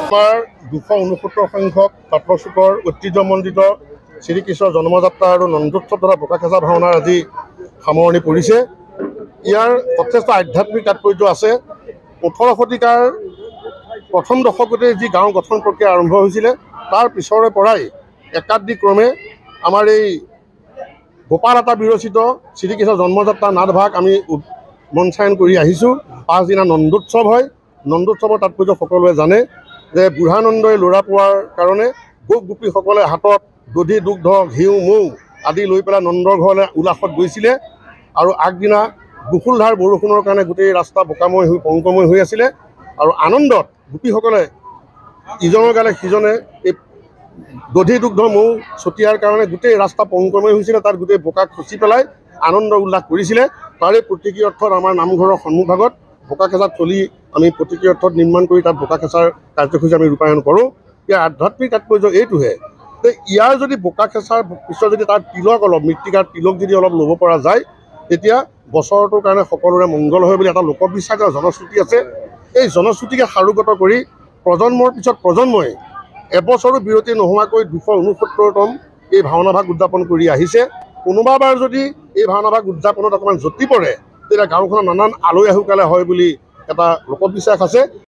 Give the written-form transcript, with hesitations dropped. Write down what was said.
আমাৰ 269 সংখ্যক তত্ত্বচুকৰ ঐতিহ্যমণ্ডিত শ্ৰীকৃষ্ণৰ জন্মযাত্ৰা আৰু নন্দোৎসৱ তথা বোকাখাচা ভাওনাৰ আজি সামৰণি পৰিছে। ইয়াৰ যথেষ্ট আধ্যাত্মিক তাৎপৰ্য আছে। 18 শতিকাৰ প্ৰথম দশকতে যি গাঁও গঠন প্ৰক্ৰিয়া আৰম্ভ হৈছিলে তাৰ পিছৰে পৰাই একাদিক্ৰমে আমাৰ এই গোপালতা বিৰচিত শ্ৰীকৃষ্ণৰ জন্মযাত্ৰা নাটভাগ আমি মঞ্চায়ন কৰি আহিছোঁ। পাঁচদিনা নন্দোৎসৱ হয়। নন্দোৎসৱৰ তাৎপৰ্য সকলোৱে জানে যে বুঢ়ানন্দই ল'ৰা পোৱাৰ কাৰণে গোপ গোপীসকলে হাতত দধি দুগ্ধ ঘিউ মৌ আদি লৈ পেলাই নন্দৰ ঘৰলৈ উলাসত গৈছিলে আৰু আগদিনা বুকুলধাৰ বৰষুণৰ কাৰণে গোটেই ৰাস্তা বোকাময় হৈ পংকময় হৈ আছিলে আৰু আনন্দত গোপীসকলে ইজনৰ গালে সিজনে এই দধি দুগ্ধ মৌ ছটিয়াৰ কাৰণে গোটেই ৰাস্তা পংকময় হৈছিলে। তাত গোটেই বোকা খচি পেলাই আনন্দ উল্লাস কৰিছিলে। তাৰে প্ৰতীকী অৰ্থত আমাৰ নামঘৰৰ সন্মুখভাগত বোকাখাচা থলী আমি প্ৰতীকী অৰ্থত নিৰ্মাণ কৰি তাত বোকাখাচাৰ কাৰ্যসূচী আমি ৰূপায়ণ কৰোঁ। ইয়াৰ আধ্যাত্মিক তাৎপৰ্য এইটোহে যে ইয়াৰ যদি বোকাখাচাৰ পিছত যদি তাৰ তিলক অলপ মৃত্তিকাৰ তিলক যদি অলপ ল'ব পৰা যায় তেতিয়া বছৰটোৰ কাৰণে সকলোৰে মংগল হয় বুলি এটা লোকবিশ্বাস আৰু জনশ্ৰুতি আছে। এই জনশ্ৰুতিকে সাৰোগত কৰি প্ৰজন্মৰ পিছত প্ৰজন্মই এবছৰো বিৰতি নোহোৱাকৈ 269তম এই ভাওনাভাগ উদযাপন কৰি আহিছে। কোনোবাবাৰ যদি এই ভাওনাভাগ উদযাপনত অকণমান জটি পৰে তেতিয়া গাঁওখনত নানান আলহী আহুকালে হয় বুলি এটা লোকবিশ্বাস আছে।